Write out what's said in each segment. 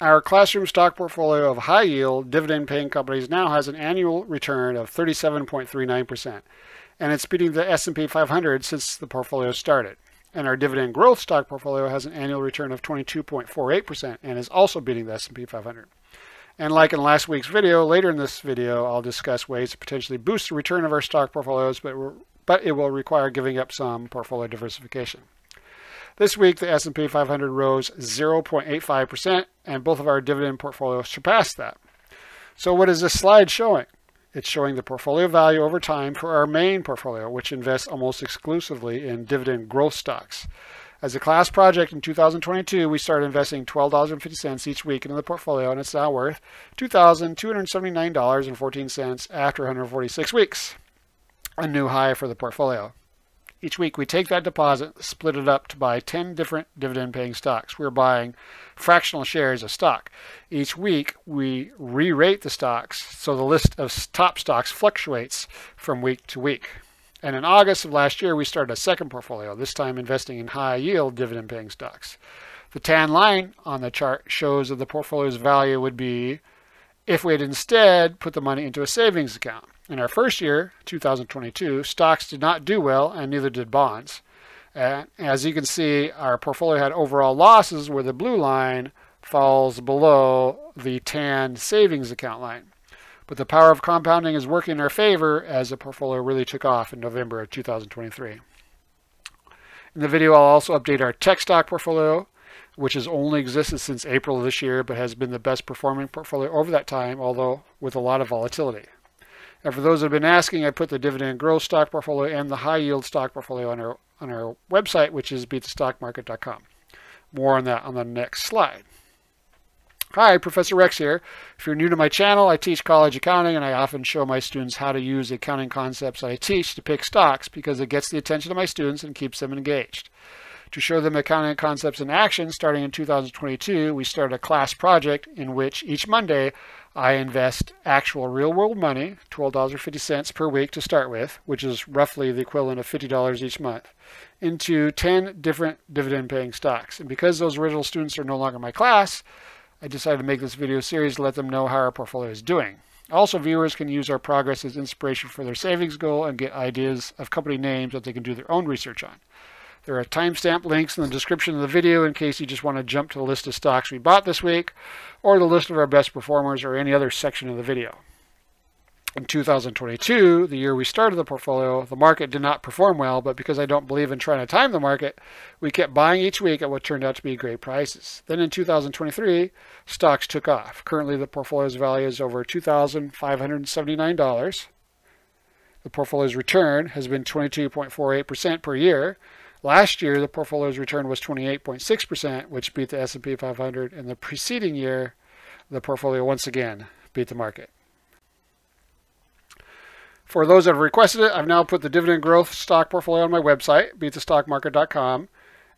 Our classroom stock portfolio of high-yield, dividend-paying companies now has an annual return of 37.39%, and it's beating the S&P 500 since the portfolio started. And our dividend growth stock portfolio has an annual return of 22.48% and is also beating the S&P 500. And like in last week's video, later in this video, I'll discuss ways to potentially boost the return of our stock portfolios, but it will require giving up some portfolio diversification. This week, the S&P 500 rose 0.85%, and both of our dividend portfolios surpassed that. So what is this slide showing? It's showing the portfolio value over time for our main portfolio, which invests almost exclusively in dividend growth stocks. As a class project in 2022, we started investing $12.50 each week into the portfolio, and it's now worth $2,279.14 after 146 weeks, a new high for the portfolio. Each week we take that deposit, split it up to buy 10 different dividend-paying stocks. We're buying fractional shares of stock. Each week we re-rate the stocks, so the list of top stocks fluctuates from week to week. And in August of last year, we started a second portfolio, this time investing in high-yield dividend-paying stocks. The tan line on the chart shows that the portfolio's value would be if we had instead put the money into a savings account. In our first year, 2022, stocks did not do well, and neither did bonds. As you can see, our portfolio had overall losses where the blue line falls below the tan savings account line. But the power of compounding is working in our favor as the portfolio really took off in November of 2023. In the video, I'll also update our tech stock portfolio, which has only existed since April of this year, but has been the best performing portfolio over that time, although with a lot of volatility. And for those that have been asking, I put the dividend growth stock portfolio and the high yield stock portfolio on our website, which is beatthestockmarket.com. More on that on the next slide. Hi, Professor Rex here. If you're new to my channel, I teach college accounting, and I often show my students how to use the accounting concepts I teach to pick stocks because it gets the attention of my students and keeps them engaged. To show them accounting concepts in action, starting in 2022, we started a class project in which each Monday I invest actual real-world money, $12.50 per week to start with, which is roughly the equivalent of $50 each month, into 10 different dividend-paying stocks. And because those original students are no longer in my class, I decided to make this video series to let them know how our portfolio is doing. Also, viewers can use our progress as inspiration for their savings goal and get ideas of company names that they can do their own research on. There are timestamp links in the description of the video in case you just want to jump to the list of stocks we bought this week, or the list of our best performers, or any other section of the video. In 2022, the year we started the portfolio, the market did not perform well, but because I don't believe in trying to time the market, we kept buying each week at what turned out to be great prices. Then in 2023, stocks took off. Currently, the portfolio's value is over $2,579. The portfolio's return has been 22.48% per year. Last year, the portfolio's return was 28.6%, which beat the S&P 500, and the preceding year, the portfolio once again beat the market. For those that have requested it, I've now put the dividend growth stock portfolio on my website, beatthestockmarket.com,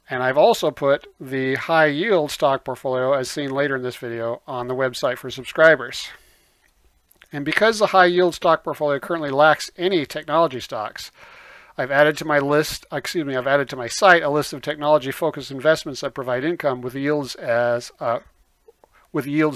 and I've also put the high yield stock portfolio, as seen later in this video, on the website for subscribers. And because the high yield stock portfolio currently lacks any technology stocks, I've added to my site a list of technology-focused investments that provide income with yields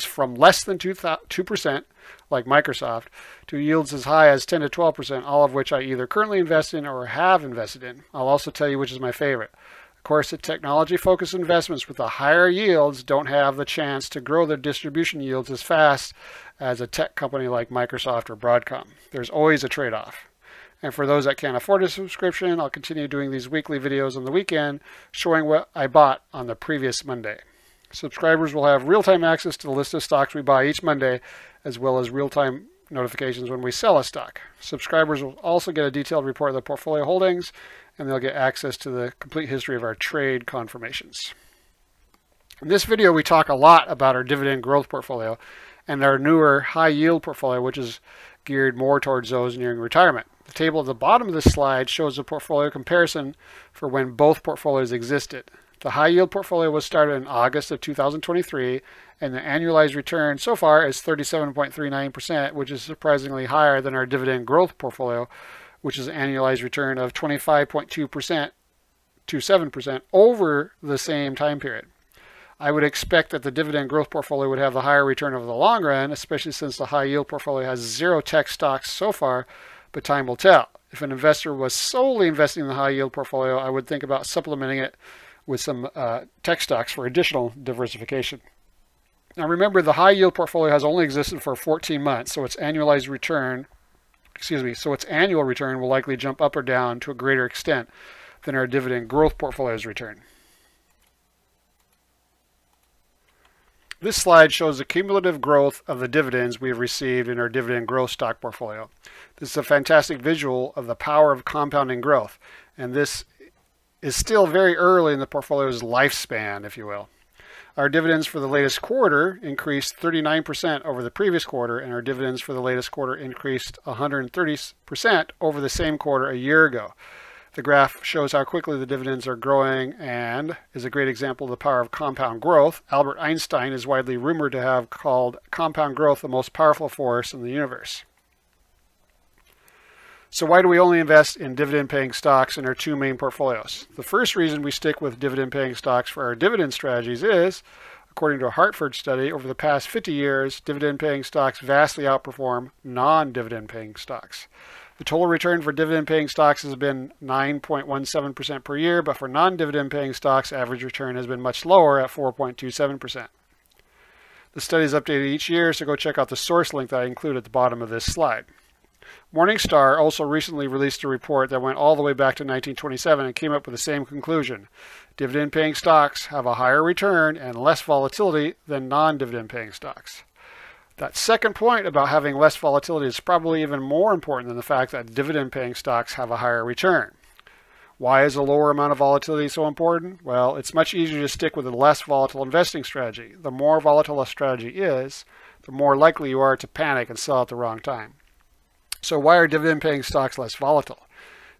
from less than 2%, like Microsoft, to yields as high as 10 to 12%, all of which I either currently invest in or have invested in. I'll also tell you which is my favorite. Of course, the technology-focused investments with the higher yields don't have the chance to grow their distribution yields as fast as a tech company like Microsoft or Broadcom. There's always a trade-off. And for those that can't afford a subscription, I'll continue doing these weekly videos on the weekend showing what I bought on the previous Monday. Subscribers will have real-time access to the list of stocks we buy each Monday, as well as real-time notifications when we sell a stock. Subscribers will also get a detailed report of their portfolio holdings, and they'll get access to the complete history of our trade confirmations. In this video, we talk a lot about our dividend growth portfolio and our newer high yield portfolio, which is geared more towards those nearing retirement. The table at the bottom of this slide shows a portfolio comparison for when both portfolios existed. The high yield portfolio was started in August of 2023, and the annualized return so far is 37.39%, which is surprisingly higher than our dividend growth portfolio, which is an annualized return of 25.2% to 7% over the same time period. I would expect that the dividend growth portfolio would have the higher return over the long run, especially since the high yield portfolio has 0 tech stocks so far, but time will tell. If an investor was solely investing in the high yield portfolio, I would think about supplementing it with some tech stocks for additional diversification. Now remember, the high yield portfolio has only existed for 14 months, so its annual return will likely jump up or down to a greater extent than our dividend growth portfolio's return. This slide shows the cumulative growth of the dividends we have received in our dividend growth stock portfolio. This is a fantastic visual of the power of compounding growth, and this is still very early in the portfolio's lifespan, if you will. Our dividends for the latest quarter increased 39% over the previous quarter, and our dividends for the latest quarter increased 130% over the same quarter a year ago. The graph shows how quickly the dividends are growing and is a great example of the power of compound growth. Albert Einstein is widely rumored to have called compound growth the most powerful force in the universe. So why do we only invest in dividend-paying stocks in our two main portfolios? The first reason we stick with dividend-paying stocks for our dividend strategies is, according to a Hartford study, over the past 50 years, dividend-paying stocks vastly outperform non-dividend-paying stocks. The total return for dividend-paying stocks has been 9.17% per year, but for non-dividend-paying stocks, average return has been much lower at 4.27%. The study is updated each year, so go check out the source link that I include at the bottom of this slide. Morningstar also recently released a report that went all the way back to 1927 and came up with the same conclusion. Dividend-paying stocks have a higher return and less volatility than non-dividend-paying stocks. That second point about having less volatility is probably even more important than the fact that dividend-paying stocks have a higher return. Why is a lower amount of volatility so important? Well, it's much easier to stick with a less volatile investing strategy. The more volatile a strategy is, the more likely you are to panic and sell at the wrong time. So why are dividend-paying stocks less volatile?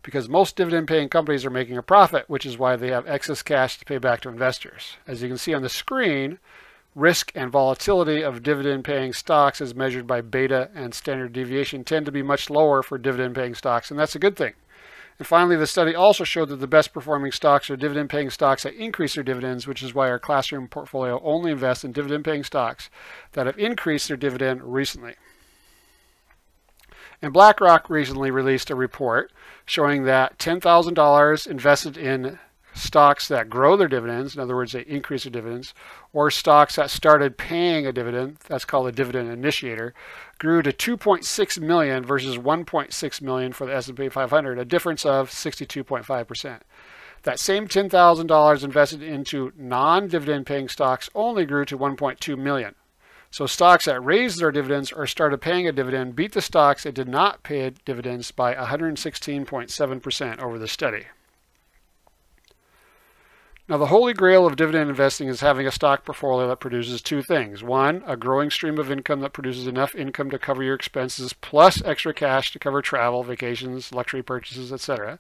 Because most dividend-paying companies are making a profit, which is why they have excess cash to pay back to investors. As you can see on the screen, risk and volatility of dividend-paying stocks as measured by beta and standard deviation tend to be much lower for dividend-paying stocks, and that's a good thing. And finally, the study also showed that the best performing stocks are dividend-paying stocks that increase their dividends, which is why our classroom portfolio only invests in dividend-paying stocks that have increased their dividend recently. And BlackRock recently released a report showing that $10,000 invested in stocks that grow their dividends, in other words, they increase their dividends, or stocks that started paying a dividend, that's called a dividend initiator, grew to $2.6 million versus $1.6 million for the S&P 500, a difference of 62.5%. That same $10,000 invested into non-dividend paying stocks only grew to $1.2 million. So stocks that raised their dividends or started paying a dividend beat the stocks that did not pay dividends by 116.7% over the study. Now, the holy grail of dividend investing is having a stock portfolio that produces two things. One, a growing stream of income that produces enough income to cover your expenses plus extra cash to cover travel, vacations, luxury purchases, etc.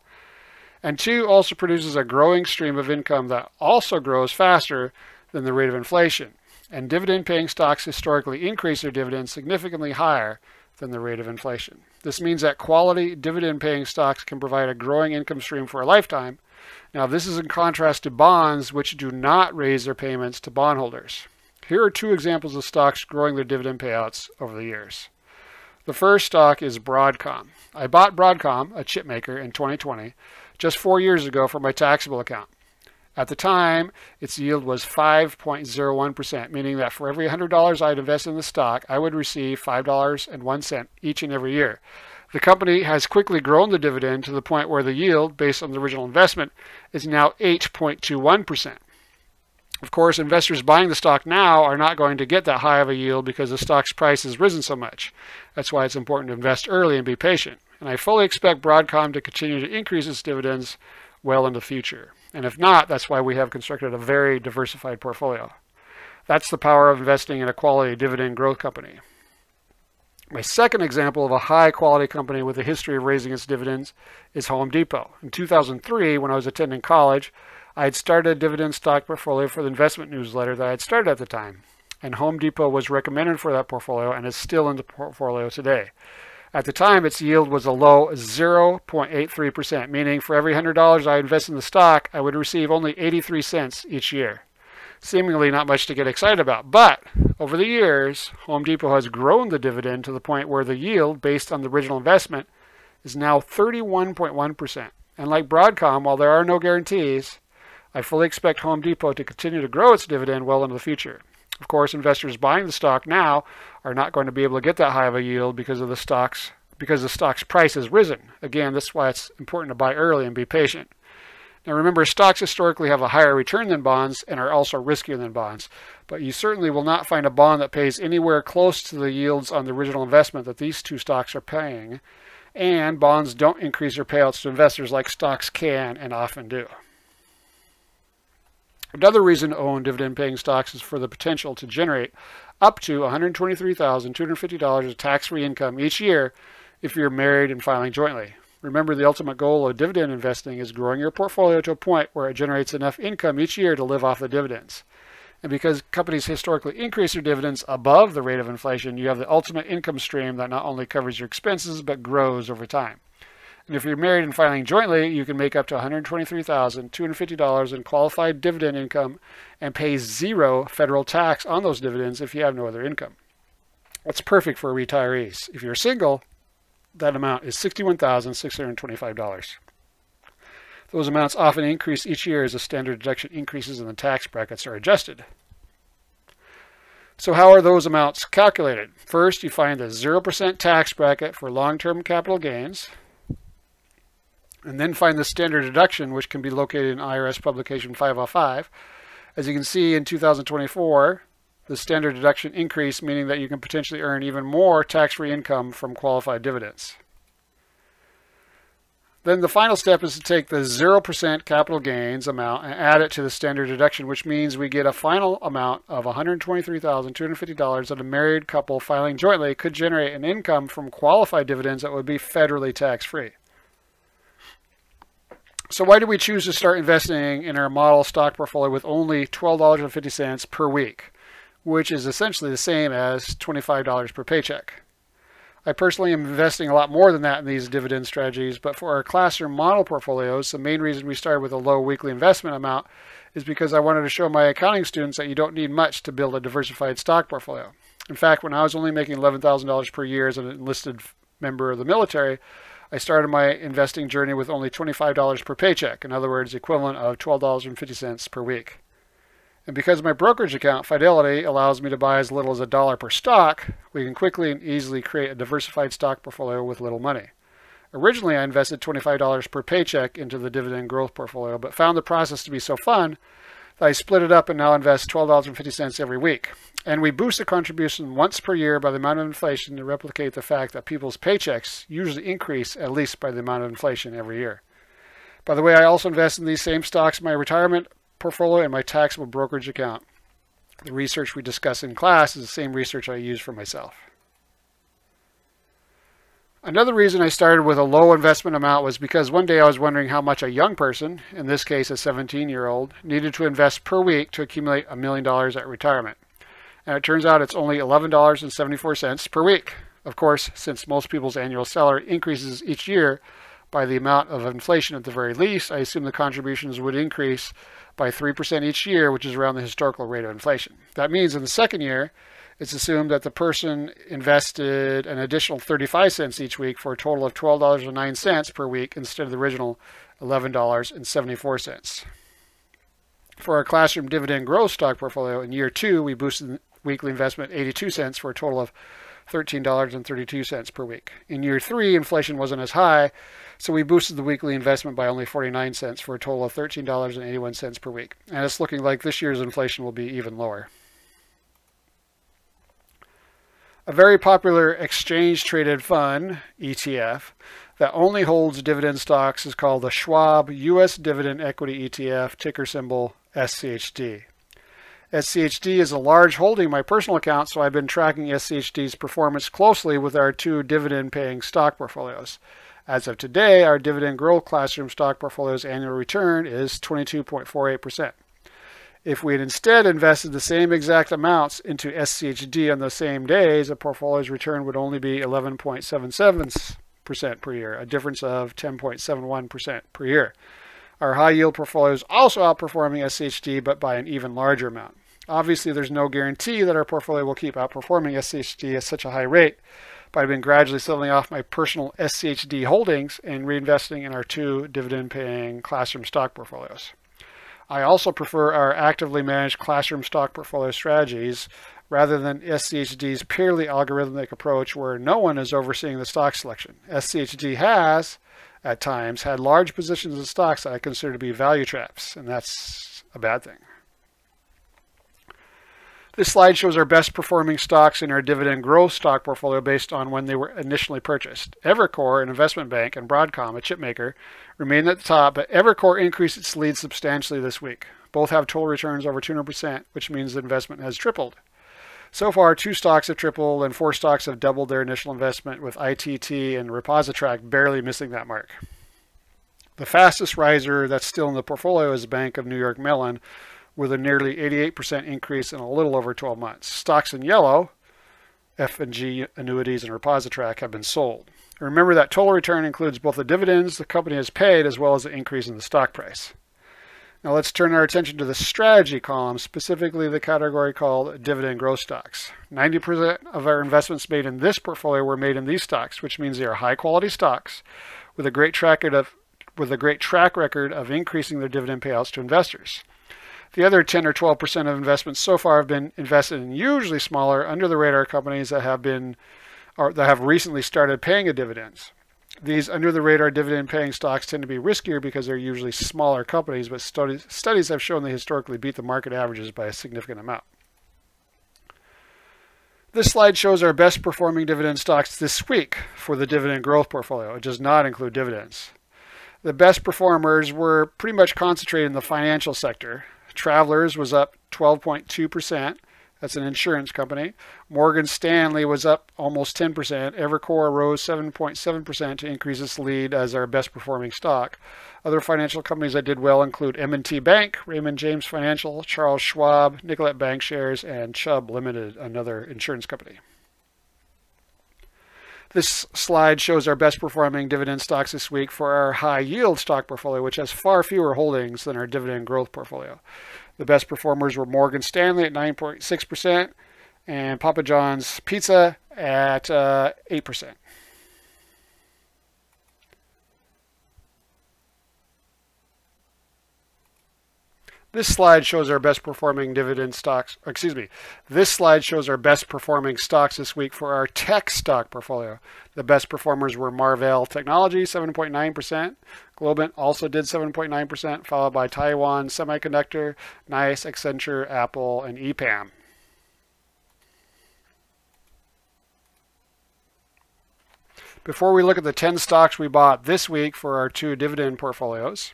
And two, also produces a growing stream of income that also grows faster than the rate of inflation. And dividend-paying stocks historically increase their dividends significantly higher than the rate of inflation. This means that quality dividend-paying stocks can provide a growing income stream for a lifetime. Now, this is in contrast to bonds, which do not raise their payments to bondholders. Here are two examples of stocks growing their dividend payouts over the years. The first stock is Broadcom. I bought Broadcom, a chip maker, in 2020, just 4 years ago for my taxable account. At the time, its yield was 5.01%, meaning that for every $100 I'd invest in the stock, I would receive $5.01 each and every year. The company has quickly grown the dividend to the point where the yield, based on the original investment, is now 8.21%. Of course, investors buying the stock now are not going to get that high of a yield because the stock's price has risen so much. That's why it's important to invest early and be patient. And I fully expect Broadcom to continue to increase its dividends well into the future. And if not, that's why we have constructed a very diversified portfolio. That's the power of investing in a quality dividend growth company. My second example of a high-quality company with a history of raising its dividends is Home Depot. In 2003, when I was attending college, I had started a dividend stock portfolio for the investment newsletter that I had started at the time. And Home Depot was recommended for that portfolio and is still in the portfolio today. At the time, its yield was a low 0.83%, meaning for every $100 I invest in the stock, I would receive only 83 cents each year. Seemingly not much to get excited about. But over the years, Home Depot has grown the dividend to the point where the yield based on the original investment is now 31.1%. And like Broadcom, while there are no guarantees, I fully expect Home Depot to continue to grow its dividend well into the future. Of course, investors buying the stock now are not going to be able to get that high of a yield because the stock's price has risen. Again, this is why it's important to buy early and be patient. Now remember, stocks historically have a higher return than bonds and are also riskier than bonds. But you certainly will not find a bond that pays anywhere close to the yields on the original investment that these two stocks are paying. And bonds don't increase their payouts to investors like stocks can and often do. Another reason to own dividend-paying stocks is for the potential to generate up to $123,250 of tax-free income each year if you're married and filing jointly. Remember, the ultimate goal of dividend investing is growing your portfolio to a point where it generates enough income each year to live off the dividends. And because companies historically increase their dividends above the rate of inflation, you have the ultimate income stream that not only covers your expenses but grows over time. And if you're married and filing jointly, you can make up to $123,250 in qualified dividend income and pay zero federal tax on those dividends if you have no other income. That's perfect for retirees. If you're single, that amount is $61,625. Those amounts often increase each year as the standard deduction increases and the tax brackets are adjusted. So how are those amounts calculated? First, you find the 0% tax bracket for long-term capital gains, and then find the standard deduction, which can be located in IRS Publication 505. As you can see, in 2024, the standard deduction increased, meaning that you can potentially earn even more tax-free income from qualified dividends. Then the final step is to take the 0% capital gains amount and add it to the standard deduction, which means we get a final amount of $123,250 that a married couple filing jointly could generate an income from qualified dividends that would be federally tax-free. So why do we choose to start investing in our model stock portfolio with only $12.50 per week, which is essentially the same as $25 per paycheck? I personally am investing a lot more than that in these dividend strategies, but for our classroom model portfolios, the main reason we started with a low weekly investment amount is because I wanted to show my accounting students that you don't need much to build a diversified stock portfolio. In fact, when I was only making $11,000 per year as an enlisted member of the military, I started my investing journey with only $25 per paycheck, in other words, the equivalent of $12.50 per week. And because my brokerage account, Fidelity, allows me to buy as little as $1 per stock, we can quickly and easily create a diversified stock portfolio with little money. Originally, I invested $25 per paycheck into the dividend growth portfolio, but found the process to be so fun that I split it up and now invest $12.50 every week. And we boost the contribution once per year by the amount of inflation to replicate the fact that people's paychecks usually increase at least by the amount of inflation every year. By the way, I also invest in these same stocks in my retirement portfolio and my taxable brokerage account. The research we discuss in class is the same research I use for myself. Another reason I started with a low investment amount was because one day I was wondering how much a young person, in this case a 17-year-old, needed to invest per week to accumulate $1 million at retirement. And it turns out it's only $11.74 per week. Of course, since most people's annual salary increases each year by the amount of inflation at the very least, I assume the contributions would increase by 3% each year, which is around the historical rate of inflation. That means in the second year, it's assumed that the person invested an additional 35 cents each week for a total of $12.09 per week instead of the original $11.74. For our classroom dividend growth stock portfolio, in year 2, we boosted the weekly investment 82 cents for a total of $13.32 per week. In year 3, inflation wasn't as high, so we boosted the weekly investment by only 49 cents for a total of $13.81 per week. And it's looking like this year's inflation will be even lower. A very popular exchange-traded fund, ETF, that only holds dividend stocks is called the Schwab U.S. Dividend Equity ETF, ticker symbol SCHD. SCHD is a large holding in my personal account, so I've been tracking SCHD's performance closely with our 2 dividend-paying stock portfolios. As of today, our dividend growth classroom stock portfolio's annual return is 22.48%. If we had instead invested the same exact amounts into SCHD on the same days, the portfolio's return would only be 11.77% per year, a difference of 10.71% per year. Our high yield portfolio is also outperforming SCHD, but by an even larger amount. Obviously, there's no guarantee that our portfolio will keep outperforming SCHD at such a high rate, but I've been gradually selling off my personal SCHD holdings and reinvesting in our 2 dividend-paying classroom stock portfolios. I also prefer our actively managed classroom stock portfolio strategies rather than SCHD's purely algorithmic approach where no one is overseeing the stock selection. SCHD has, at times, had large positions in stocks that I consider to be value traps, and that's a bad thing. This slide shows our best performing stocks in our Dividend-Growth stock portfolio based on when they were initially purchased. Evercore, an investment bank, and Broadcom, a chip maker, remain at the top, but Evercore increased its lead substantially this week. Both have total returns over 200%, which means the investment has tripled. So far, 2 stocks have tripled and 4 stocks have doubled their initial investment, with ITT and Repositrac barely missing that mark. The fastest riser that's still in the portfolio is Bank of New York Mellon, with a nearly 88% increase in a little over 12 months. Stocks in yellow, F&G Annuities and Repositrac, have been sold. Remember that total return includes both the dividends the company has paid as well as the increase in the stock price. Now let's turn our attention to the strategy column, specifically the category called Dividend-Growth stocks. 90% of our investments made in this portfolio were made in these stocks, which means they are high-quality stocks with a great track record of increasing their dividend payouts to investors. The other 10 or 12% of investments so far have been invested in usually smaller, under-the-radar companies that have recently started paying dividends. These under-the-radar dividend-paying stocks tend to be riskier because they're usually smaller companies, but studies have shown they historically beat the market averages by a significant amount. This slide shows our best performing dividend stocks this week for the Dividend-Growth portfolio. It does not include dividends. The best performers were pretty much concentrated in the financial sector. Travelers was up 12.2%. That's an insurance company. Morgan Stanley was up almost 10%. Evercore rose 7.7% to increase its lead as our best performing stock. Other financial companies that did well include M&T Bank, Raymond James Financial, Charles Schwab, Nicollet Bankshares, and Chubb Limited, another insurance company. This slide shows our best performing dividend stocks this week for our high yield stock portfolio, which has far fewer holdings than our Dividend-Growth portfolio. The best performers were Morgan Stanley at 9.6% and Papa John's Pizza at 8%. This slide shows our best performing This slide shows our best performing stocks this week for our tech stock portfolio. The best performers were Marvell Technology, 7.9%. Globant also did 7.9%, followed by Taiwan Semiconductor, NICE, Accenture, Apple, and EPAM. Before we look at the 10 stocks we bought this week for our 2 dividend portfolios,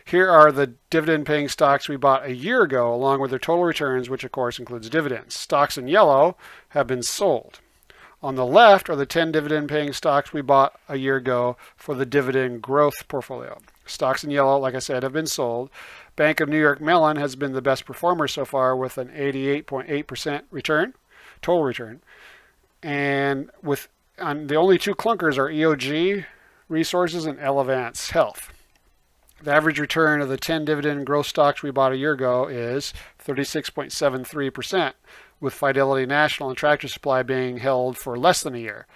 here are the dividend-paying stocks we bought a year ago, along with their total returns, which of course includes dividends. Stocks in yellow have been sold. On the left are the 10 dividend-paying stocks we bought a year ago for the Dividend-Growth portfolio. Stocks in yellow, like I said, have been sold. Bank of New York Mellon has been the best performer so far with an 88.8% return, total return. And the only 2 clunkers are EOG Resources and Elevance Health. The average return of the 10 Dividend-Growth stocks we bought a year ago is 36.73%, with Fidelity National and Tractor Supply being held for less than a year.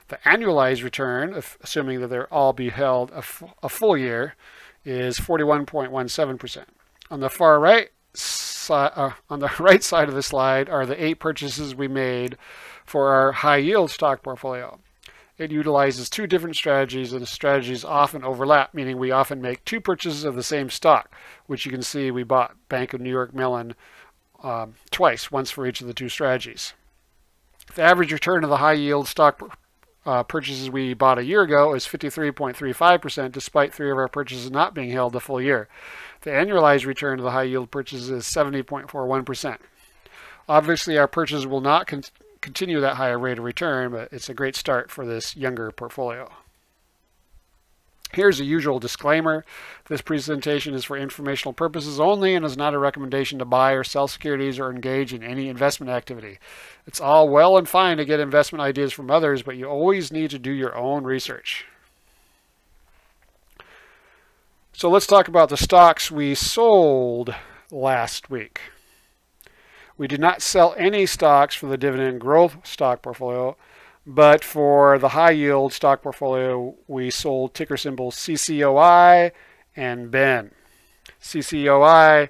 The annualized return, assuming that they'll all be held a full year, is 41.17%. On the far right side of the slide are the 8 purchases we made for our high yield stock portfolio. It utilizes 2 different strategies, and the strategies often overlap, meaning we often make 2 purchases of the same stock, which you can see we bought Bank of New York Mellon twice, once for each of the 2 strategies. The average return of the high yield stock purchases we bought a year ago is 53.35%, despite 3 of our purchases not being held the full year. The annualized return of the high yield purchases is 70.41%. Obviously, our purchases will not continue that higher rate of return, but it's a great start for this younger portfolio. Here's the usual disclaimer. This presentation is for informational purposes only and is not a recommendation to buy or sell securities or engage in any investment activity. It's all well and fine to get investment ideas from others, but you always need to do your own research. So let's talk about the stocks we sold last week. We did not sell any stocks for the dividend growth stock portfolio, but for the high yield stock portfolio, we sold ticker symbols CCOI and BEN. CCOI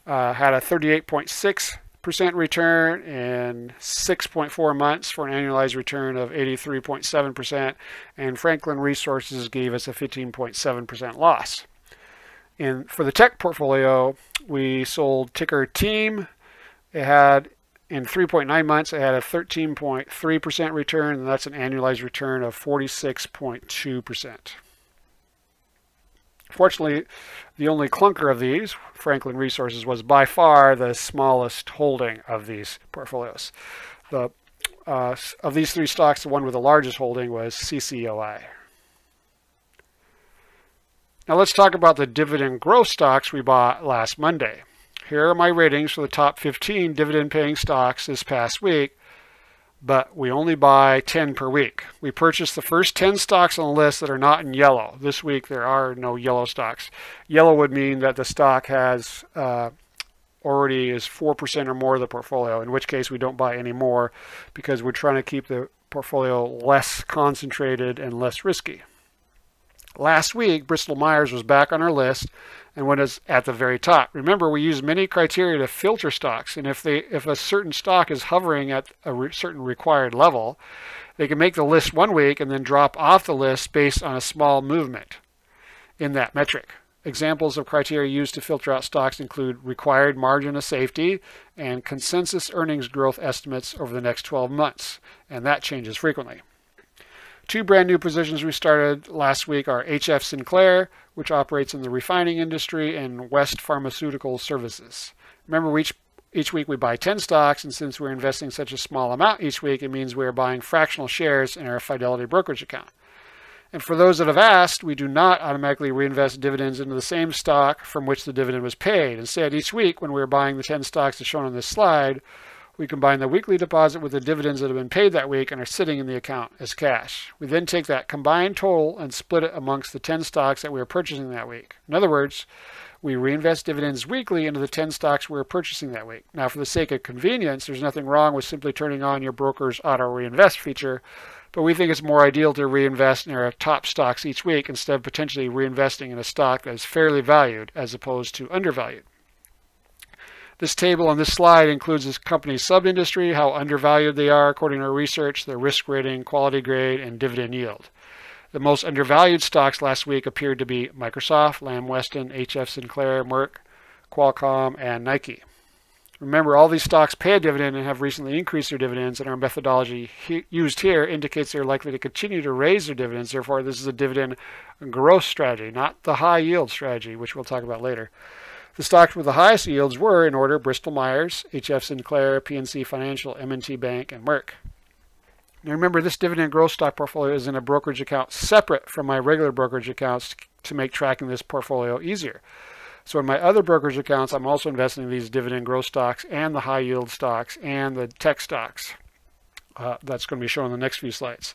had a 38.6% return in 6.4 months for an annualized return of 83.7%, and Franklin Resources gave us a 15.7% loss. For the tech portfolio, we sold ticker TEAM. It had, in 3.9 months, it had a 13.3% return, and that's an annualized return of 46.2%. Fortunately, the only clunker of these, Franklin Resources, was by far the smallest holding of these portfolios. Of these three stocks, the one with the largest holding was CCOI. Now let's talk about the dividend growth stocks we bought last Monday. Here are my ratings for the top 15 dividend-paying stocks this past week, but we only buy 10 per week. We purchased the first 10 stocks on the list that are not in yellow. This week there are no yellow stocks. Yellow would mean that the stock has already is 4% or more of the portfolio, in which case we don't buy any more because we're trying to keep the portfolio less concentrated and less risky. Last week, Bristol-Myers was back on our list and was at the very top. Remember, we use many criteria to filter stocks, and if a certain stock is hovering at a certain required level, they can make the list one week and then drop off the list based on a small movement in that metric. Examples of criteria used to filter out stocks include required margin of safety and consensus earnings growth estimates over the next 12 months, and that changes frequently. Two brand new positions we started last week are HF Sinclair, which operates in the refining industry, and West Pharmaceutical Services. Remember, each week we buy 10 stocks, and since we're investing such a small amount each week, it means we're buying fractional shares in our Fidelity brokerage account. And for those that have asked, we do not automatically reinvest dividends into the same stock from which the dividend was paid. Instead, each week when we're buying the 10 stocks as shown on this slide, we combine the weekly deposit with the dividends that have been paid that week and are sitting in the account as cash. We then take that combined total and split it amongst the 10 stocks that we are purchasing that week. In other words, we reinvest dividends weekly into the 10 stocks we are purchasing that week. Now, for the sake of convenience, there's nothing wrong with simply turning on your broker's auto reinvest feature, but we think it's more ideal to reinvest in our top stocks each week instead of potentially reinvesting in a stock that is fairly valued as opposed to undervalued. This table on this slide includes this company's sub-industry, how undervalued they are according to our research, their risk rating, quality grade, and dividend yield. The most undervalued stocks last week appeared to be Microsoft, Lamb Weston, HF Sinclair, Merck, Qualcomm, and Nike. Remember, all these stocks pay a dividend and have recently increased their dividends, and our methodology used here indicates they're likely to continue to raise their dividends. Therefore, this is a dividend growth strategy, not the high yield strategy, which we'll talk about later. The stocks with the highest yields were, in order, Bristol-Myers, HF Sinclair, PNC Financial, M&T Bank, and Merck. Now remember, this dividend growth stock portfolio is in a brokerage account separate from my regular brokerage accounts to make tracking this portfolio easier. So in my other brokerage accounts, I'm also investing in these dividend growth stocks and the high yield stocks and the tech stocks. That's going to be shown in the next few slides.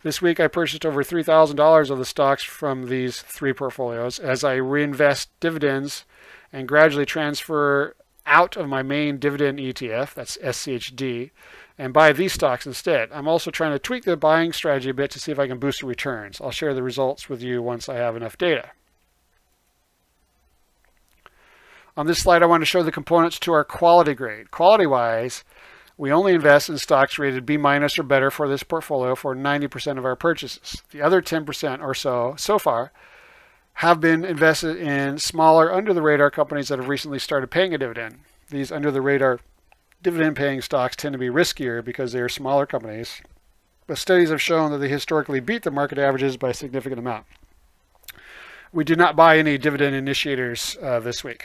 This week I purchased over $3,000 of the stocks from these three portfolios as I reinvest dividends and gradually transfer out of my main dividend ETF, that's SCHD, and buy these stocks instead. I'm also trying to tweak the buying strategy a bit to see if I can boost the returns. I'll share the results with you once I have enough data. On this slide, I want to show the components to our quality grade. Quality-wise, we only invest in stocks rated B- or better for this portfolio for 90% of our purchases. The other 10% or so far, have been invested in smaller, under-the-radar companies that have recently started paying a dividend. These under-the-radar dividend-paying stocks tend to be riskier because they are smaller companies, but studies have shown that they historically beat the market averages by a significant amount. We did not buy any dividend initiators this week.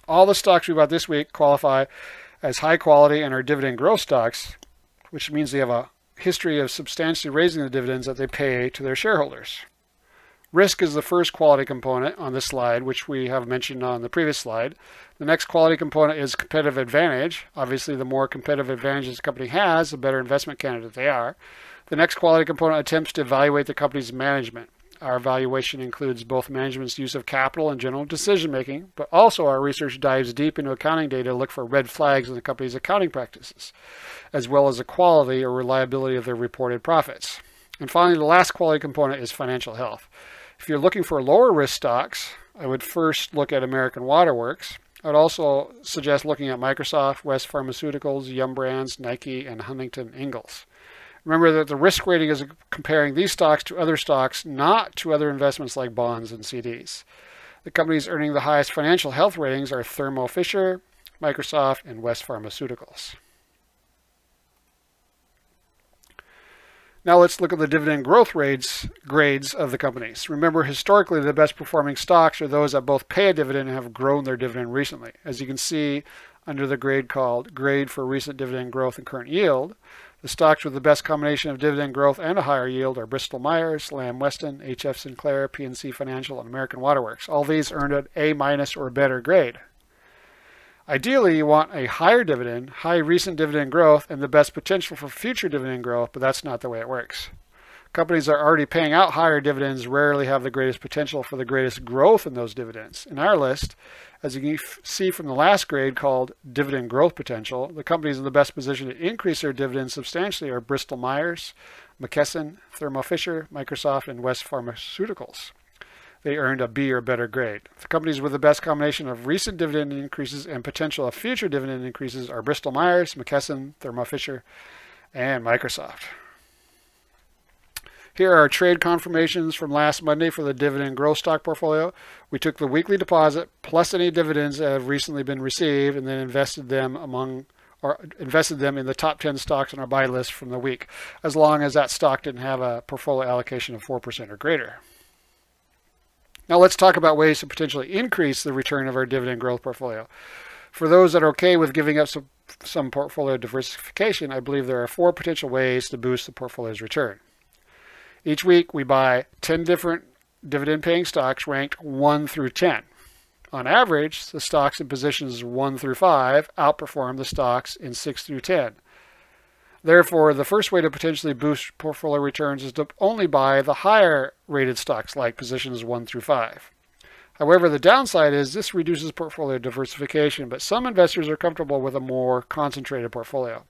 All the stocks we bought this week qualify as high quality and are dividend growth stocks, which means they have a history of substantially raising the dividends that they pay to their shareholders. Risk is the first quality component on this slide, which we have mentioned on the previous slide. The next quality component is competitive advantage. Obviously, the more competitive advantages the company has, the better investment candidate they are. The next quality component attempts to evaluate the company's management. Our evaluation includes both management's use of capital and general decision making, but also our research dives deep into accounting data to look for red flags in the company's accounting practices, as well as the quality or reliability of their reported profits. And finally, the last quality component is financial health. If you're looking for lower risk stocks, I would first look at American Water Works. I would also suggest looking at Microsoft, West Pharmaceuticals, Yum Brands, Nike, and Huntington Ingalls. Remember that the risk rating is comparing these stocks to other stocks, not to other investments like bonds and CDs. The companies earning the highest financial health ratings are Thermo Fisher, Microsoft, and West Pharmaceuticals. Now let's look at the dividend growth grades of the companies. Remember, historically, the best performing stocks are those that both pay a dividend and have grown their dividend recently. As you can see under the grade called Grade for Recent Dividend Growth and Current Yield, the stocks with the best combination of dividend growth and a higher yield are Bristol-Myers, Lamb Weston, HF Sinclair, PNC Financial, and American Water Works. All these earned an A- or better grade. Ideally, you want a higher dividend, high recent dividend growth, and the best potential for future dividend growth, but that's not the way it works. Companies that are already paying out higher dividends rarely have the greatest potential for the greatest growth in those dividends. In our list, as you can see from the last grade called Dividend Growth Potential, the companies in the best position to increase their dividends substantially are Bristol-Myers, McKesson, Thermo Fisher, Microsoft, and West Pharmaceuticals. They earned a B or better grade. The companies with the best combination of recent dividend increases and potential of future dividend increases are Bristol-Myers, McKesson, Thermo Fisher, and Microsoft. Here are trade confirmations from last Monday for the dividend growth stock portfolio. We took the weekly deposit plus any dividends that have recently been received and then invested them in the top 10 stocks on our buy list from the week, as long as that stock didn't have a portfolio allocation of 4% or greater. Now let's talk about ways to potentially increase the return of our dividend growth portfolio. For those that are okay with giving up some portfolio diversification, I believe there are 4 potential ways to boost the portfolio's return. Each week we buy 10 different dividend-paying stocks ranked 1 through 10. On average, the stocks in positions 1 through 5 outperform the stocks in 6 through 10. Therefore, the first way to potentially boost portfolio returns is to only buy the higher rated stocks like positions 1 through 5. However, the downside is this reduces portfolio diversification, but some investors are comfortable with a more concentrated portfolio.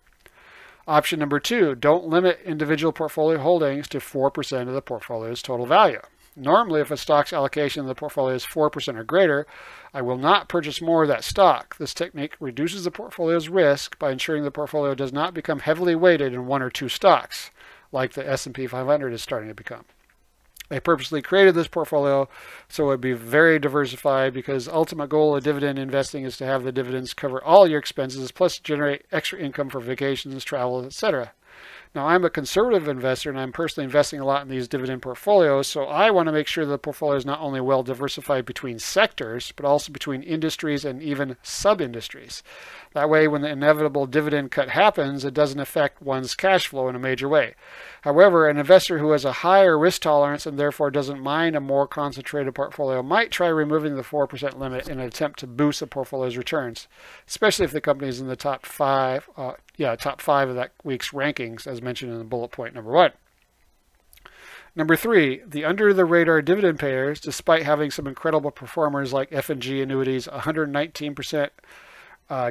Option number 2, don't limit individual portfolio holdings to 4% of the portfolio's total value. Normally, if a stock's allocation in the portfolio is 4% or greater, I will not purchase more of that stock. This technique reduces the portfolio's risk by ensuring the portfolio does not become heavily weighted in 1 or 2 stocks, like the S&P 500 is starting to become. I purposely created this portfolio so it would be very diversified, because the ultimate goal of dividend investing is to have the dividends cover all your expenses plus generate extra income for vacations, travel, etc. Now, I'm a conservative investor and I'm personally investing a lot in these dividend portfolios, so I want to make sure the portfolio is not only well diversified between sectors, but also between industries and even sub-industries. That way, when the inevitable dividend cut happens, it doesn't affect one's cash flow in a major way. However, an investor who has a higher risk tolerance and therefore doesn't mind a more concentrated portfolio might try removing the 4% limit in an attempt to boost the portfolio's returns, especially if the company is in the top 5 of that week's rankings, as mentioned in the bullet point number 1. Number 3, the under-the-radar dividend payers, despite having some incredible performers like F&G Annuities, 119%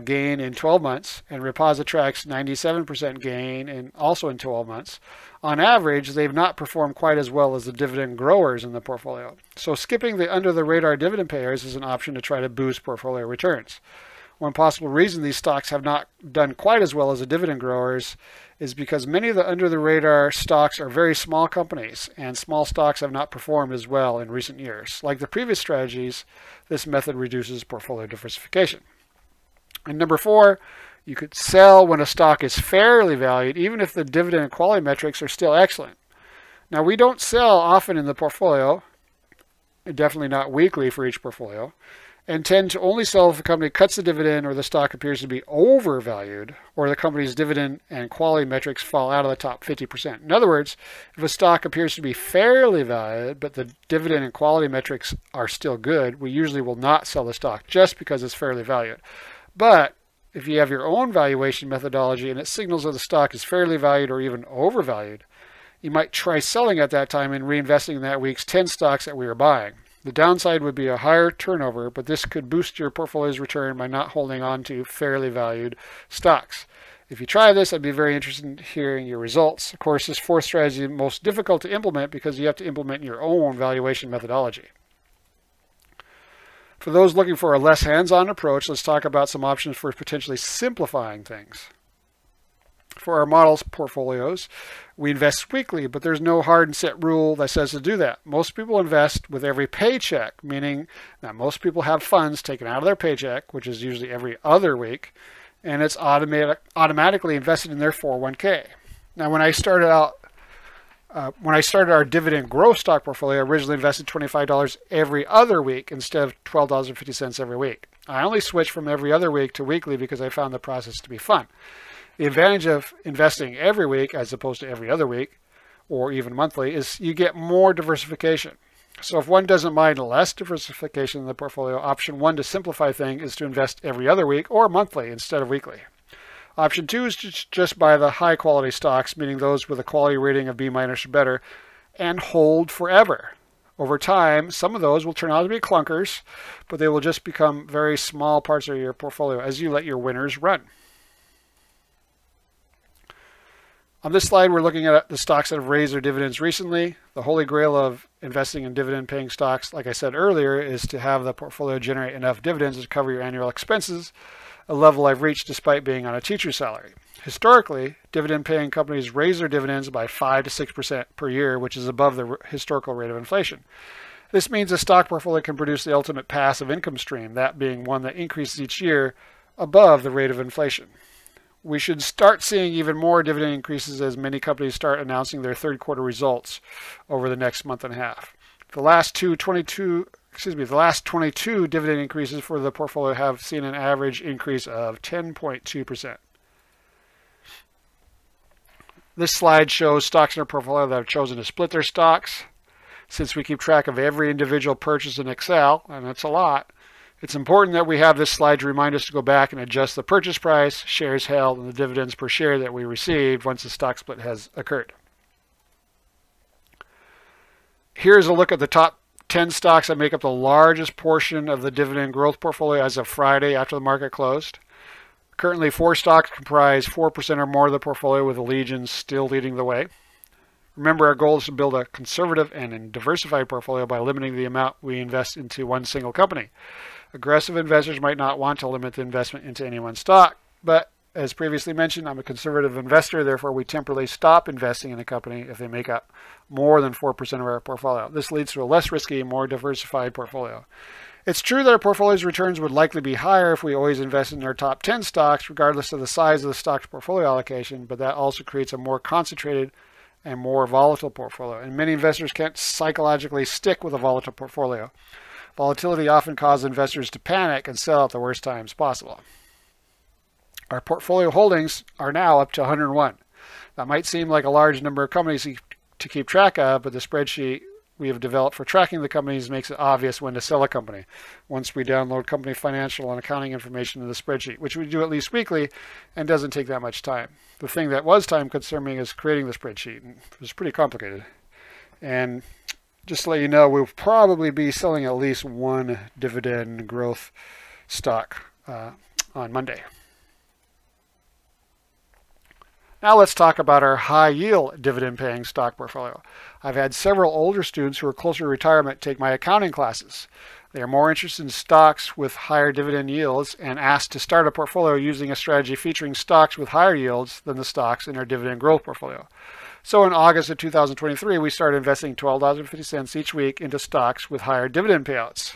gain in 12 months, and Repositrak's 97% gain also in 12 months. On average, they've not performed quite as well as the dividend growers in the portfolio. So skipping the under-the-radar dividend payers is an option to try to boost portfolio returns. One possible reason these stocks have not done quite as well as the dividend growers is because many of the under-the-radar stocks are very small companies, and small stocks have not performed as well in recent years. Like the previous strategies, this method reduces portfolio diversification. And number 4, you could sell when a stock is fairly valued, even if the dividend and quality metrics are still excellent. Now, we don't sell often in the portfolio, definitely not weekly for each portfolio, and tend to only sell if the company cuts the dividend or the stock appears to be overvalued or the company's dividend and quality metrics fall out of the top 50%. In other words, if a stock appears to be fairly valued but the dividend and quality metrics are still good, we usually will not sell the stock just because it's fairly valued. But if you have your own valuation methodology and it signals that the stock is fairly valued or even overvalued, You might try selling at that time and reinvesting in that week's 10 stocks that we are buying. The downside would be a higher turnover, but this could boost your portfolio's return by not holding on to fairly valued stocks. If you try this, I'd be very interested in hearing your results. Of course, this fourth strategy is most difficult to implement because you have to implement your own valuation methodology. For those looking for a less hands-on approach, let's talk about some options for potentially simplifying things. For our models portfolios, we invest weekly, but there's no hard and set rule that says to do that. Most people invest with every paycheck, meaning that most people have funds taken out of their paycheck, which is usually every other week, and it's automatically invested in their 401k. Now, when I started our Dividend-Growth stock portfolio, I originally invested $25 every other week instead of $12.50 every week. I only switched from every other week to weekly because I found the process to be fun. The advantage of investing every week as opposed to every other week or even monthly is you get more diversification. So if one doesn't mind less diversification in the portfolio, option 1 to simplify things is to invest every other week or monthly instead of weekly. Option 2 is to just buy the high quality stocks, meaning those with a quality rating of B- or better, and hold forever. Over time, some of those will turn out to be clunkers, but they will just become very small parts of your portfolio as you let your winners run. On this slide, we're looking at the stocks that have raised their dividends recently. The holy grail of investing in dividend-paying stocks, like I said earlier, is to have the portfolio generate enough dividends to cover your annual expenses, a level I've reached despite being on a teacher's salary. Historically, dividend-paying companies raise their dividends by 5 to 6% per year, which is above the historical rate of inflation. This means a stock portfolio can produce the ultimate passive income stream, that being one that increases each year above the rate of inflation. We should start seeing even more dividend increases as many companies start announcing their third quarter results over the next month and a half. The last 22 dividend increases for the portfolio have seen an average increase of 10.2%. This slide shows stocks in our portfolio that have chosen to split their stocks. Since we keep track of every individual purchase in Excel, and that's a lot, it's important that we have this slide to remind us to go back and adjust the purchase price, shares held, and the dividends per share that we received once the stock split has occurred. Here's a look at the top 10 stocks that make up the largest portion of the dividend growth portfolio as of Friday after the market closed. Currently, 4 stocks comprise 4% or more of the portfolio, with Allegion still leading the way. Remember, our goal is to build a conservative and diversified portfolio by limiting the amount we invest into one single company. Aggressive investors might not want to limit the investment into any one stock, but as previously mentioned, I'm a conservative investor, therefore we temporarily stop investing in a company if they make up more than 4% of our portfolio. This leads to a less risky, more diversified portfolio. It's true that our portfolio's returns would likely be higher if we always invest in our top 10 stocks, regardless of the size of the stock's portfolio allocation, but that also creates a more concentrated and more volatile portfolio. And many investors can't psychologically stick with a volatile portfolio. Volatility often causes investors to panic and sell at the worst times possible. Our portfolio holdings are now up to 101. That might seem like a large number of companies to keep track of, but the spreadsheet we have developed for tracking the companies makes it obvious when to sell a company once we download company financial and accounting information in the spreadsheet, which we do at least weekly and doesn't take that much time. The thing that was time consuming is creating the spreadsheet. It was pretty complicated. And just to let you know, we'll probably be selling at least one dividend growth stock on Monday. Now let's talk about our high-yield dividend-paying stock portfolio. I've had several older students who are closer to retirement take my accounting classes. They are more interested in stocks with higher dividend yields and asked to start a portfolio using a strategy featuring stocks with higher yields than the stocks in our dividend growth portfolio. So in August of 2023, we started investing $12.50 each week into stocks with higher dividend payouts.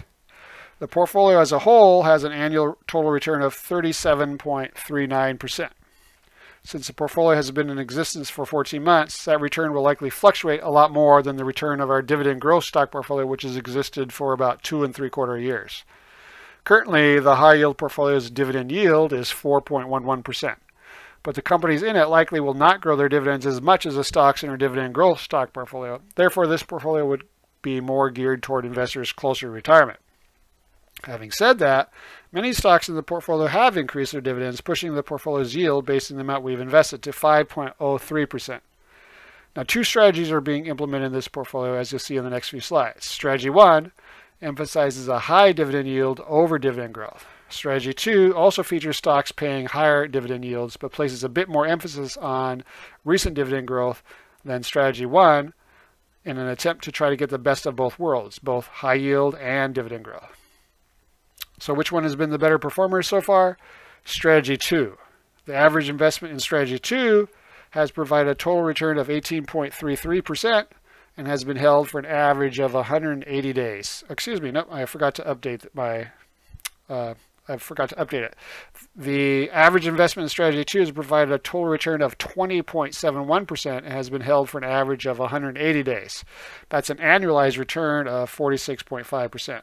The portfolio as a whole has an annual total return of 37.39%. Since the portfolio has been in existence for 14 months, that return will likely fluctuate a lot more than the return of our dividend growth stock portfolio, which has existed for about 2 3/4 years. Currently, the high yield portfolio's dividend yield is 4.11%, but the companies in it likely will not grow their dividends as much as the stocks in our dividend growth stock portfolio. Therefore, this portfolio would be more geared toward investors closer to retirement. Having said that, many stocks in the portfolio have increased their dividends, pushing the portfolio's yield based on the amount we've invested to 5.03%. Now, two strategies are being implemented in this portfolio, as you'll see in the next few slides. Strategy 1 emphasizes a high dividend yield over dividend growth. Strategy 2 also features stocks paying higher dividend yields, but places a bit more emphasis on recent dividend growth than Strategy 1 in an attempt to try to get the best of both worlds, both high yield and dividend growth. So which one has been the better performer so far? Strategy 2. The average investment in Strategy 2 has provided a total return of 18.33% and has been held for an average of 180 days. Excuse me, no, I forgot to update it. The average investment in Strategy 2 has provided a total return of 20.71% and has been held for an average of 180 days. That's an annualized return of 46.5%.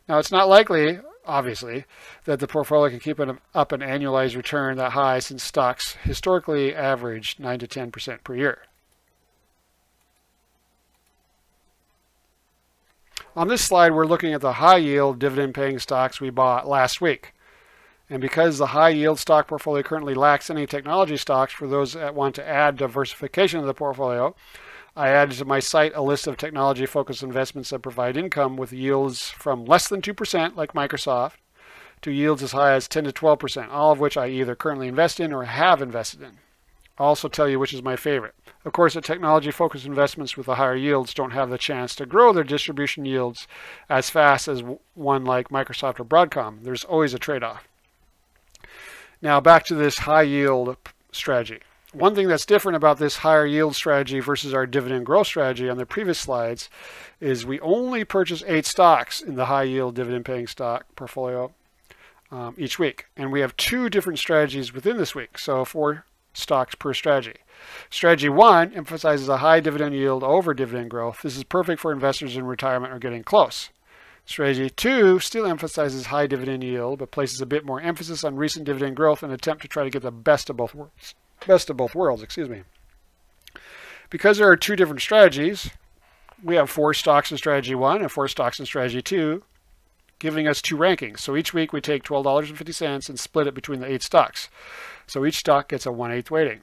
Now, it's not likely, obviously, that the portfolio can keep up an annualized return that high, since stocks historically average 9 to 10% per year. On this slide, we're looking at the high-yield dividend-paying stocks we bought last week. And because the high-yield stock portfolio currently lacks any technology stocks, for those that want to add diversification to the portfolio, I added to my site a list of technology-focused investments that provide income with yields from less than 2%, like Microsoft, to yields as high as 10 to 12%, all of which I either currently invest in or have invested in. I'll also tell you which is my favorite. Of course, the technology-focused investments with the higher yields don't have the chance to grow their distribution yields as fast as one like Microsoft or Broadcom. There's always a trade-off. Now back to this high-yield strategy. One thing that's different about this higher yield strategy versus our dividend growth strategy on the previous slides is we only purchase 8 stocks in the high-yield dividend-paying stock portfolio each week. And we have 2 different strategies within this week, so 4 stocks per strategy. Strategy 1 emphasizes a high dividend yield over dividend growth. This is perfect for investors in retirement or getting close. Strategy 2 still emphasizes high dividend yield, but places a bit more emphasis on recent dividend growth in an attempt to try to get the best of both worlds. Because there are 2 different strategies, we have 4 stocks in Strategy 1 and 4 stocks in Strategy 2, giving us 2 rankings. So each week we take $12.50 and split it between the 8 stocks. So each stock gets a 1/8 weighting.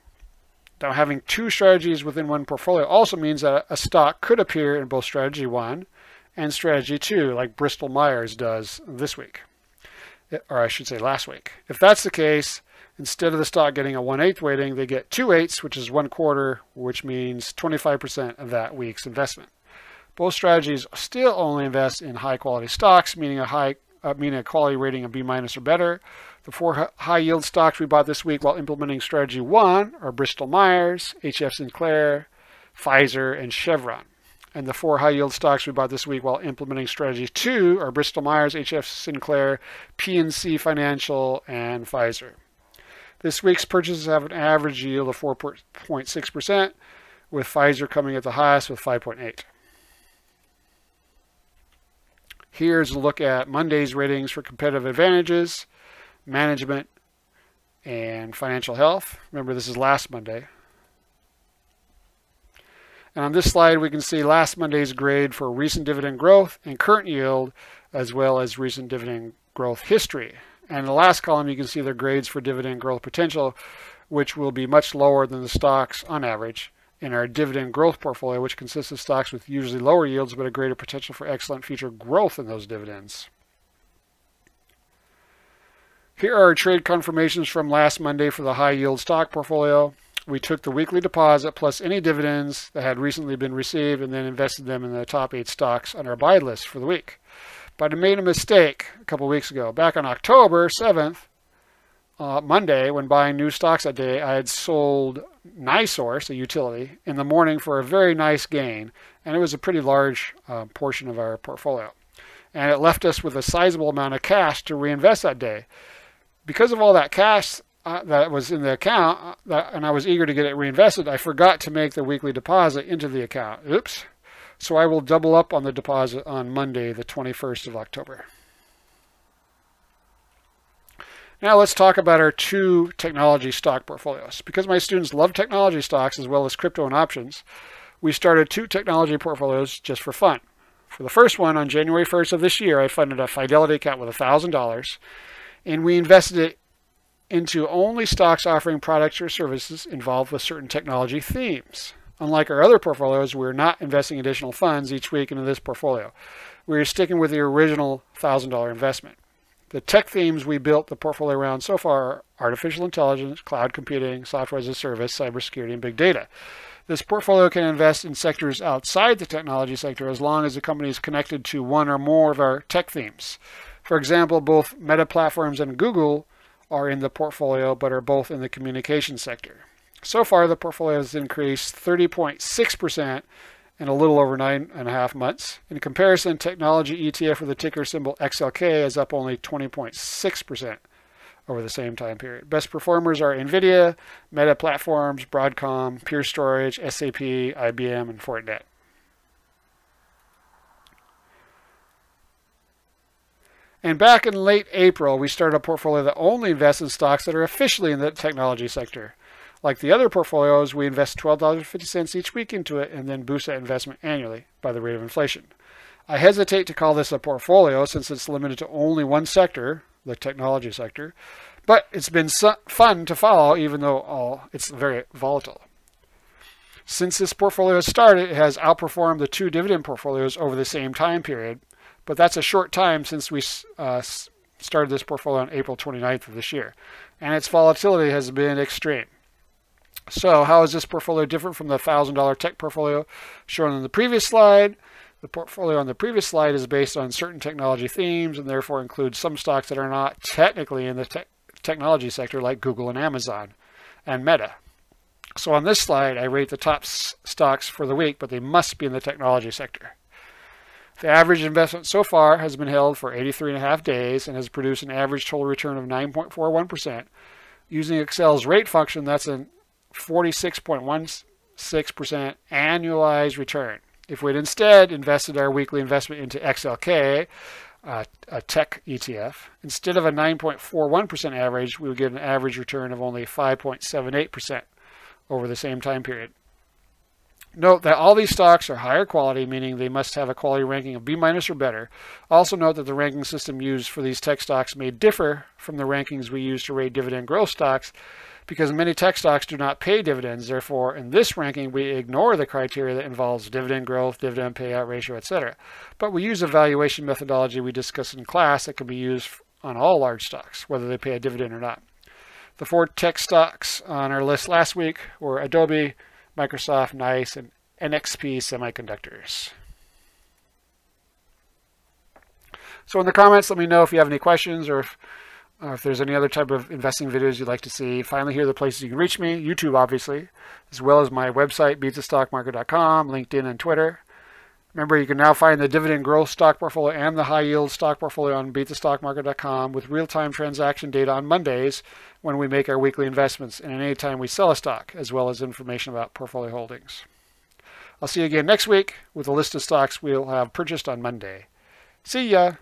Now, having 2 strategies within one portfolio also means that a stock could appear in both Strategy 1 and Strategy 2, like Bristol Myers does this week, or I should say last week. If that's the case, instead of the stock getting a 1/8 weighting, they get 2/8, which is 1/4, which means 25% of that week's investment. Both strategies still only invest in high-quality stocks, meaning a quality rating of B- or better. The 4 high-yield stocks we bought this week while implementing Strategy 1 are Bristol Myers, HF Sinclair, Pfizer, and Chevron. And the 4 high-yield stocks we bought this week while implementing Strategy 2 are Bristol Myers, HF Sinclair, PNC Financial, and Pfizer. This week's purchases have an average yield of 4.6%, with Pfizer coming at the highest with 5.8%. Here's a look at Monday's ratings for competitive advantages, management, and financial health. Remember, this is last Monday. And on this slide, we can see last Monday's grade for recent dividend growth and current yield, as well as recent dividend growth history. And in the last column, you can see their grades for dividend growth potential, which will be much lower than the stocks on average in our dividend growth portfolio, which consists of stocks with usually lower yields but a greater potential for excellent future growth in those dividends. Here are our trade confirmations from last Monday for the high yield stock portfolio. We took the weekly deposit plus any dividends that had recently been received and then invested them in the top 8 stocks on our buy list for the week. But I made a mistake a couple weeks ago. Back on October 7th, Monday, when buying new stocks that day, I had sold NiSource, a utility, in the morning for a very nice gain, and it was a pretty large portion of our portfolio. And it left us with a sizable amount of cash to reinvest that day. Because of all that cash that was in the account, and I was eager to get it reinvested, I forgot to make the weekly deposit into the account. Oops. So I will double up on the deposit on Monday, the 21st of October. Now let's talk about our 2 technology stock portfolios. Because my students love technology stocks as well as crypto and options, we started 2 technology portfolios just for fun. For the first one, on January 1st of this year, I funded a Fidelity account with $1,000, and we invested it into only stocks offering products or services involved with certain technology themes. Unlike our other portfolios, we're not investing additional funds each week into this portfolio. We're sticking with the original $1,000 investment. The tech themes we built the portfolio around so far are artificial intelligence, cloud computing, software as a service, cybersecurity, and big data. This portfolio can invest in sectors outside the technology sector as long as the company is connected to one or more of our tech themes. For example, both Meta Platforms and Google are in the portfolio, but are both in the communication sector. So far, the portfolio has increased 30.6% in a little over 9.5 months. In comparison, technology ETF with the ticker symbol XLK is up only 20.6% over the same time period. Best performers are NVIDIA, Meta Platforms, Broadcom, Pure Storage, SAP, IBM, and Fortinet. And back in late April, we started a portfolio that only invests in stocks that are officially in the technology sector. Like the other portfolios, we invest $12.50 each week into it and then boost that investment annually by the rate of inflation. I hesitate to call this a portfolio since it's limited to only one sector, the technology sector, but it's been fun to follow even though it's very volatile. Since this portfolio started, it has outperformed the two dividend portfolios over the same time period, but that's a short time since we started this portfolio on April 29th of this year, and its volatility has been extreme. So how is this portfolio different from the $1,000 tech portfolio shown on the previous slide? The portfolio on the previous slide is based on certain technology themes and therefore includes some stocks that are not technically in the technology sector like Google and Amazon and Meta. So on this slide, I rate the top stocks for the week, but they must be in the technology sector. The average investment so far has been held for 83.5 days and has produced an average total return of 9.41%. Using Excel's rate function, that's a 46.16% annualized return. If we'd instead invested our weekly investment into XLK, a tech ETF, instead of a 9.41% average, we would get an average return of only 5.78% over the same time period. Note that all these stocks are higher quality, meaning they must have a quality ranking of B- or better. Also note that the ranking system used for these tech stocks may differ from the rankings we use to rate dividend-growth stocks because many tech stocks do not pay dividends. Therefore, in this ranking, we ignore the criteria that involves dividend growth, dividend payout ratio, etc. But we use a valuation methodology we discussed in class that can be used on all large stocks, whether they pay a dividend or not. The 4 tech stocks on our list last week were Adobe, Microsoft, NICE, and NXP Semiconductors. So in the comments, let me know if you have any questions or if there's any other type of investing videos you'd like to see. Finally, here are the places you can reach me. YouTube, obviously, as well as my website, beatthestockmarket.com, LinkedIn, and Twitter. Remember, you can now find the dividend growth stock portfolio and the high yield stock portfolio on beatthestockmarket.com with real-time transaction data on Mondays when we make our weekly investments and any time we sell a stock, as well as information about portfolio holdings. I'll see you again next week with a list of stocks we'll have purchased on Monday. See ya!